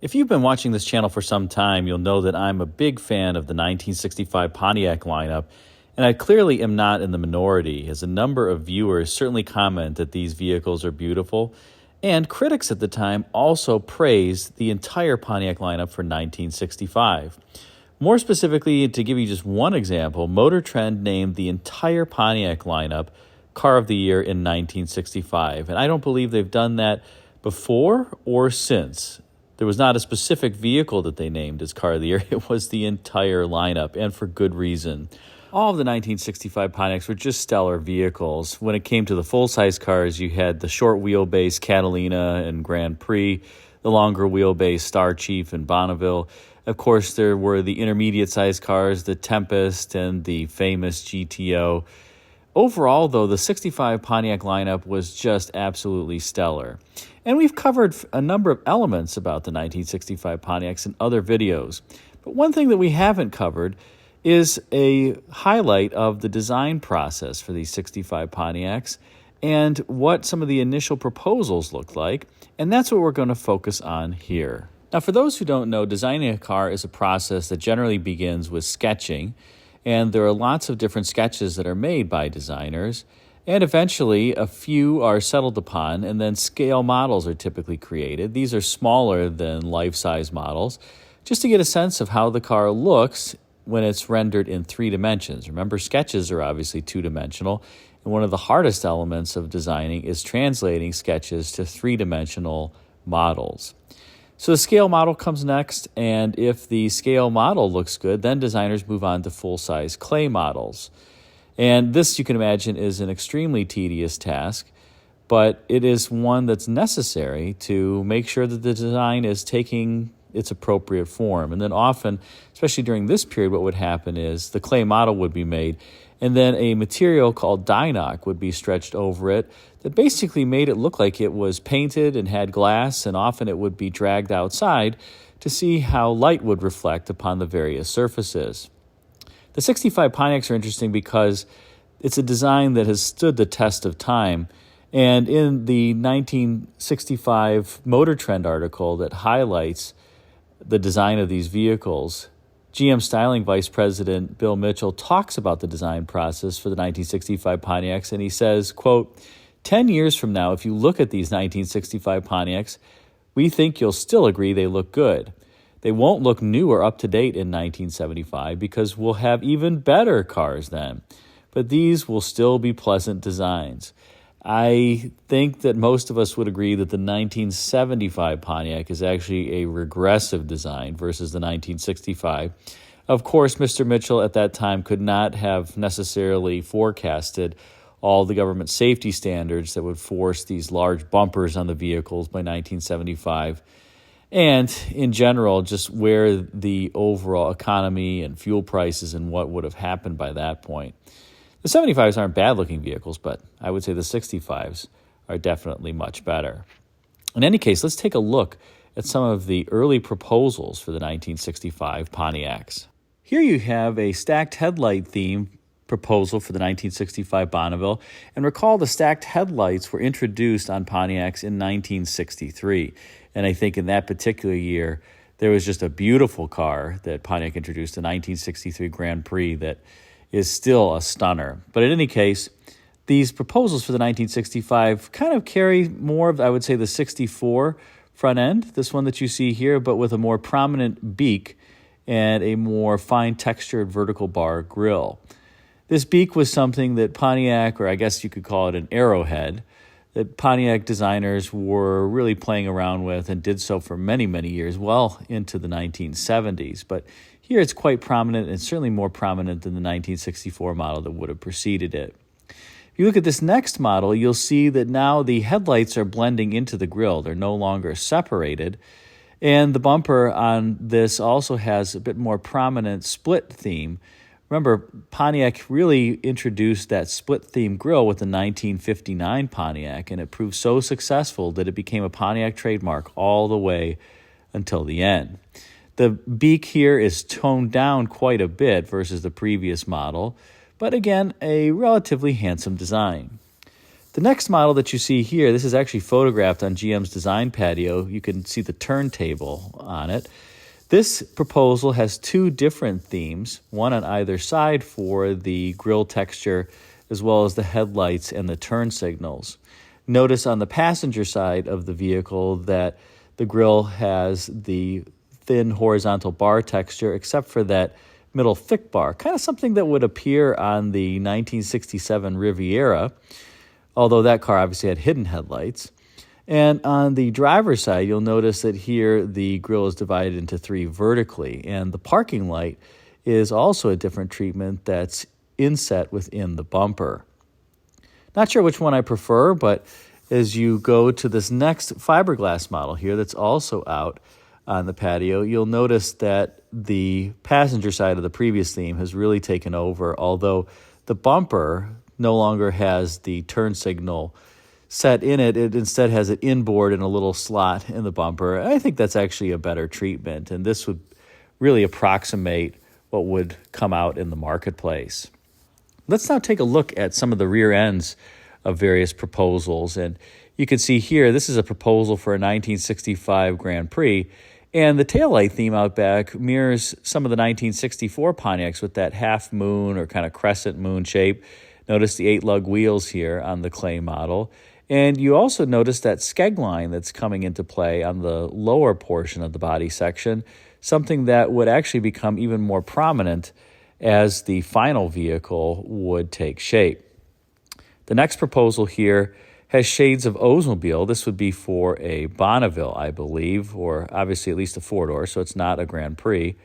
If you've been watching this channel for some time, you'll know that I'm a big fan of the 1965 Pontiac lineup, and I clearly am not in the minority, as a number of viewers certainly comment that these vehicles are beautiful, and critics at the time also praised the entire Pontiac lineup for 1965. More specifically, to give you just one example, Motor Trend named the entire Pontiac lineup Car of the Year in 1965, and I don't believe they've done that before or since. There was not a specific vehicle that they named as Car of the Year. It was the entire lineup, and for good reason. All of the 1965 Pontiacs were just stellar vehicles. When it came to the full-size cars, you had the short wheelbase Catalina and Grand Prix, the longer wheelbase Star Chief and Bonneville. Of course, there were the intermediate-sized cars, the Tempest and the famous GTO. Overall, though, the 65 Pontiac lineup was just absolutely stellar. And we've covered a number of elements about the 1965 Pontiacs in other videos. But one thing that we haven't covered is a highlight of the design process for these 65 Pontiacs and what some of the initial proposals looked like. And that's what we're going to focus on here. Now, for those who don't know, designing a car is a process that generally begins with sketching. And there are lots of different sketches that are made by designers. And eventually, a few are settled upon, and then scale models are typically created. These are smaller than life-size models, just to get a sense of how the car looks when it's rendered in 3 dimensions. Remember, sketches are obviously 2-dimensional, and one of the hardest elements of designing is translating sketches to 3-dimensional models. So the scale model comes next, and if the scale model looks good, then designers move on to full-size clay models. And this, you can imagine, is an extremely tedious task, but it is one that's necessary to make sure that the design is taking its appropriate form. And then often, especially during this period, what would happen is the clay model would be made, and then a material called Dynoc would be stretched over it that basically made it look like it was painted and had glass, and often it would be dragged outside to see how light would reflect upon the various surfaces. The 65 Pontiacs are interesting because it's a design that has stood the test of time. And in the 1965 Motor Trend article that highlights the design of these vehicles, GM Styling Vice President Bill Mitchell talks about the design process for the 1965 Pontiacs, and he says, quote, 10 years from now, if you look at these 1965 Pontiacs, we think you'll still agree they look good. They won't look new or up-to-date in 1975 because we'll have even better cars then. But these will still be pleasant designs. I think that most of us would agree that the 1975 Pontiac is actually a regressive design versus the 1965. Of course, Mr. Mitchell at that time could not have necessarily forecasted all the government safety standards that would force these large bumpers on the vehicles by 1975. And in general, just where the overall economy and fuel prices and what would have happened by that point. The 75s aren't bad-looking vehicles, but I would say the 65s are definitely much better. In any case, let's take a look at some of the early proposals for the 1965 Pontiacs. Here you have a stacked headlight theme proposal for the 1965 Bonneville, and recall the stacked headlights were introduced on Pontiacs in 1963. And I think in that particular year, there was just a beautiful car that Pontiac introduced, the 1963 Grand Prix, that is still a stunner. But in any case, these proposals for the 1965 kind of carry more of, I would say, the 64 front end, this one that you see here, but with a more prominent beak and a more fine-textured vertical bar grille. This beak was something that Pontiac, or I guess you could call it an arrowhead, that Pontiac designers were really playing around with and did so for many, many years, well into the 1970s. But here it's quite prominent, and certainly more prominent than the 1964 model that would have preceded it. If you look at this next model, you'll see that now the headlights are blending into the grille. They're no longer separated. And the bumper on this also has a bit more prominent split theme. Remember, Pontiac really introduced that split theme grille with the 1959 Pontiac, and it proved so successful that it became a Pontiac trademark all the way until the end. The beak here is toned down quite a bit versus the previous model, but again, a relatively handsome design. The next model that you see here, this is actually photographed on GM's design patio. You can see the turntable on it. This proposal has two different themes, one on either side for the grille texture, as well as the headlights and the turn signals. Notice on the passenger side of the vehicle that the grille has the thin horizontal bar texture, except for that middle thick bar, kind of something that would appear on the 1967 Riviera, although that car obviously had hidden headlights. And on the driver's side, you'll notice that here the grille is divided into three vertically, and the parking light is also a different treatment that's inset within the bumper. Not sure which one I prefer, but as you go to this next fiberglass model here that's also out on the patio, you'll notice that the passenger side of the previous theme has really taken over, although the bumper no longer has the turn signal set in it. It instead has it inboard in a little slot in the bumper. I think that's actually a better treatment, and this would really approximate what would come out in the marketplace. Let's now take a look at some of the rear ends of various proposals, and you can see here this is a proposal for a 1965 Grand Prix, and the taillight theme out back mirrors some of the 1964 Pontiacs with that half moon or kind of crescent moon shape. Notice the 8-lug wheels here on the clay model. And you also notice that skeg line that's coming into play on the lower portion of the body section, something that would actually become even more prominent as the final vehicle would take shape. The next proposal here has shades of Oldsmobile. This would be for a Bonneville, I believe, or obviously at least a four-door, so it's not a Grand Prix.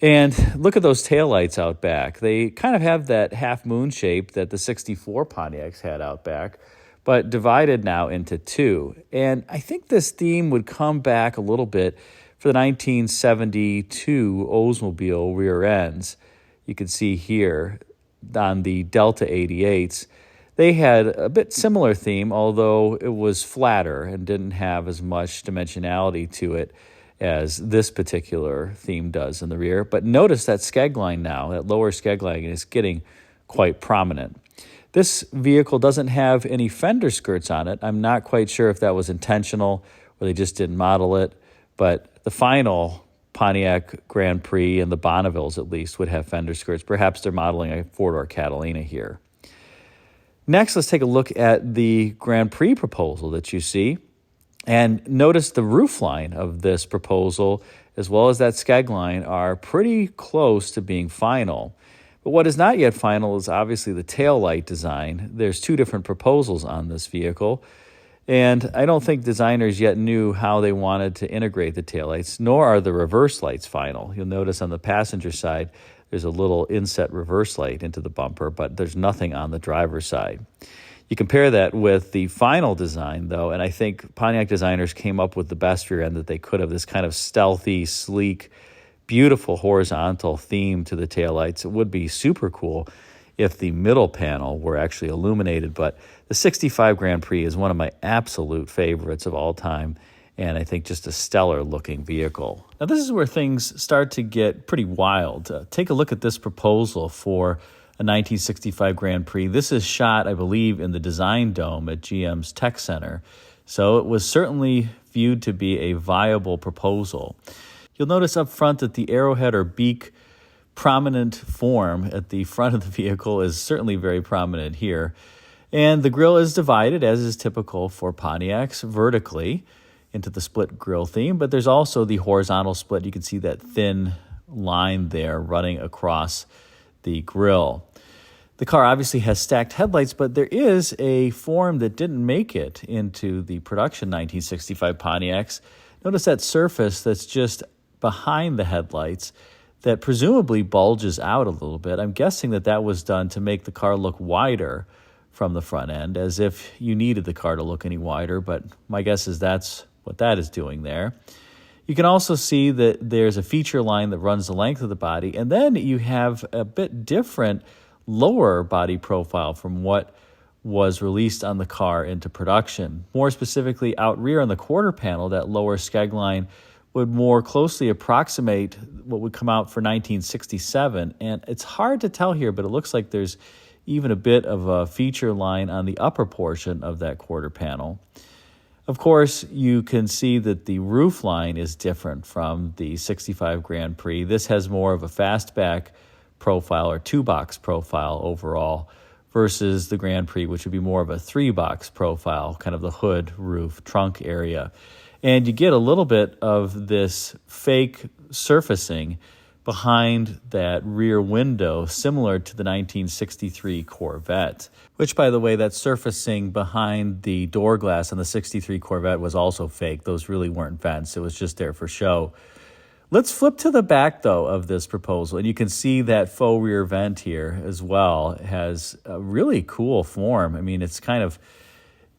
And look at those taillights out back. They kind of have that half-moon shape that the 64 Pontiacs had out back, but divided now into two. And I think this theme would come back a little bit for the 1972 Oldsmobile rear ends. You can see here on the Delta 88s, they had a bit similar theme, although it was flatter and didn't have as much dimensionality to it as this particular theme does in the rear. But notice that skeg line now, that lower skeg line is getting quite prominent. This vehicle doesn't have any fender skirts on it. I'm not quite sure if that was intentional or they just didn't model it, but the final Pontiac Grand Prix and the Bonnevilles at least would have fender skirts. Perhaps they're modeling a four-door Catalina here. Next, let's take a look at the Grand Prix proposal that you see. And notice the roof line of this proposal, as well as that skeg line, are pretty close to being final. But what is not yet final is obviously the tail light design. There's two different proposals on this vehicle, and I don't think designers yet knew how they wanted to integrate the taillights, nor are the reverse lights final. You'll notice on the passenger side, there's a little inset reverse light into the bumper, but there's nothing on the driver's side. You compare that with the final design, though, and I think Pontiac designers came up with the best rear end that they could have, this kind of stealthy, sleek, beautiful horizontal theme to the taillights. It would be super cool if the middle panel were actually illuminated, but the 65 Grand Prix is one of my absolute favorites of all time, and I think just a stellar-looking vehicle. Now, this is where things start to get pretty wild. Take a look at this proposal for a 1965 Grand Prix. This is shot, I believe, in the Design Dome at GM's Tech Center, so it was certainly viewed to be a viable proposal. You'll notice up front that the arrowhead or beak prominent form at the front of the vehicle is certainly very prominent here. And the grille is divided, as is typical for Pontiacs, vertically into the split grille theme, but there's also the horizontal split. You can see that thin line there running across the grille. The car obviously has stacked headlights, but there is a form that didn't make it into the production 1965 Pontiacs. Notice that surface that's just behind the headlights that presumably bulges out a little bit. I'm guessing that that was done to make the car look wider from the front end, as if you needed the car to look any wider, but my guess is that's what that is doing there. You can also see that there's a feature line that runs the length of the body, and then you have a bit different lower body profile from what was released on the car into production. More specifically, out rear on the quarter panel, that lower skeg line would more closely approximate what would come out for 1967. And it's hard to tell here, but it looks like there's even a bit of a feature line on the upper portion of that quarter panel. Of course, you can see that the roof line is different from the 65 Grand Prix. This has more of a fastback profile or two-box profile overall versus the Grand Prix, which would be more of a three-box profile, kind of the hood, roof, trunk area. And you get a little bit of this fake surfacing behind that rear window, similar to the 1963 Corvette, which, by the way, that surfacing behind the door glass on the 63 Corvette was also fake. Those really weren't vents. It was just there for show. Let's flip to the back, though, of this proposal, and you can see that faux rear vent here as well. It has a really cool form. I mean, it's kind of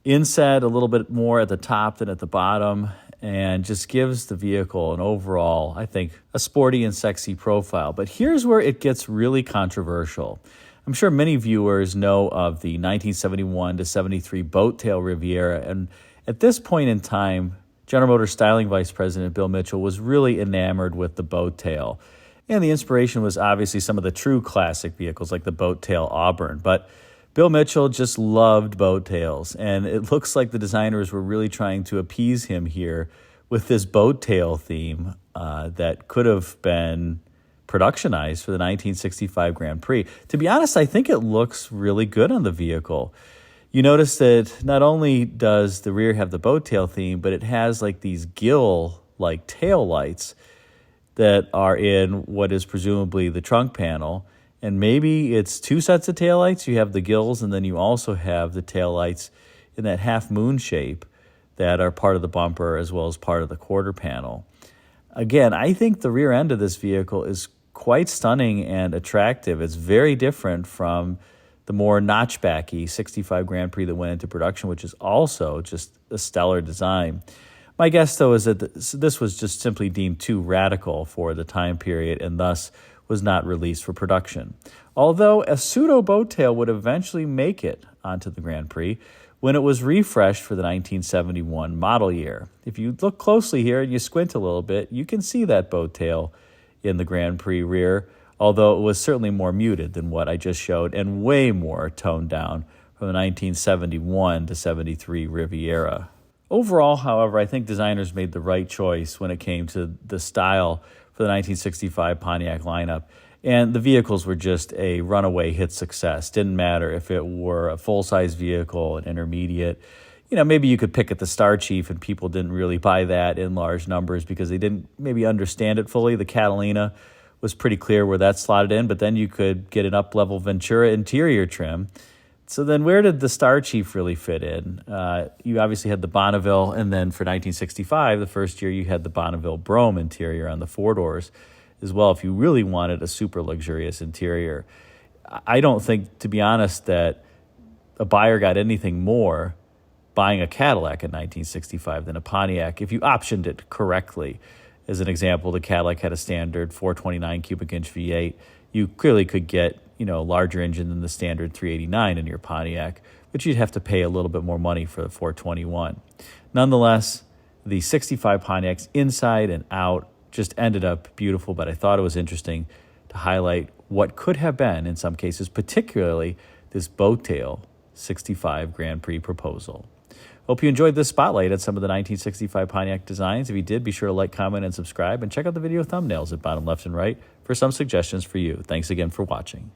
inset a little bit more at the top than at the bottom, and just gives the vehicle an overall, I think, a sporty and sexy profile. But here's where it gets really controversial. I'm sure many viewers know of the 1971 to 73 boat tail Riviera, and at this point in time, General Motors styling vice president Bill Mitchell was really enamored with the boat tail. And the inspiration was obviously some of the true classic vehicles like the boat tail Auburn. But Bill Mitchell just loved boat tails, and it looks like the designers were really trying to appease him here with this boat tail theme that could have been productionized for the 1965 Grand Prix. To be honest, I think it looks really good on the vehicle. You notice that not only does the rear have the boat tail theme, but it has like these gill-like tail lights that are in what is presumably the trunk panel. And maybe it's two sets of taillights. You have the gills, and then you also have the taillights in that half moon shape that are part of the bumper as well as part of the quarter panel. Again, I think the rear end of this vehicle is quite stunning and attractive. It's very different from the more notchbacky 65 Grand Prix that went into production, which is also just a stellar design. My guess, though, is that this was just simply deemed too radical for the time period and thus was not released for production. Although a pseudo boat tail would eventually make it onto the Grand Prix when it was refreshed for the 1971 model year. If you look closely here and you squint a little bit, you can see that boat tail in the Grand Prix rear, although it was certainly more muted than what I just showed and way more toned down from the 1971 to 73 Riviera. Overall, however, I think designers made the right choice when it came to the style for the 1965 Pontiac lineup. And the vehicles were just a runaway hit success. Didn't matter if it were a full-size vehicle, an intermediate. You know, maybe you could pick at the Star Chief and people didn't really buy that in large numbers because they didn't maybe understand it fully. The Catalina was pretty clear where that slotted in, but then you could get an up-level Ventura interior trim. So then where did the Star Chief really fit in? You obviously had the Bonneville, and then for 1965, the first year, you had the Bonneville Brougham interior on the four doors as well, if you really wanted a super luxurious interior. I don't think, to be honest, that a buyer got anything more buying a Cadillac in 1965 than a Pontiac if you optioned it correctly. As an example, the Cadillac had a standard 429 cubic inch V8. You clearly could get, a larger engine than the standard 389 in your Pontiac, but you'd have to pay a little bit more money for the 421. Nonetheless, the 65 Pontiacs inside and out just ended up beautiful, but I thought it was interesting to highlight what could have been, in some cases, particularly this boat tail 65 Grand Prix proposal. Hope you enjoyed this spotlight at some of the 1965 Pontiac designs. If you did, be sure to like, comment, and subscribe, and check out the video thumbnails at bottom left and right for some suggestions for you. Thanks again for watching.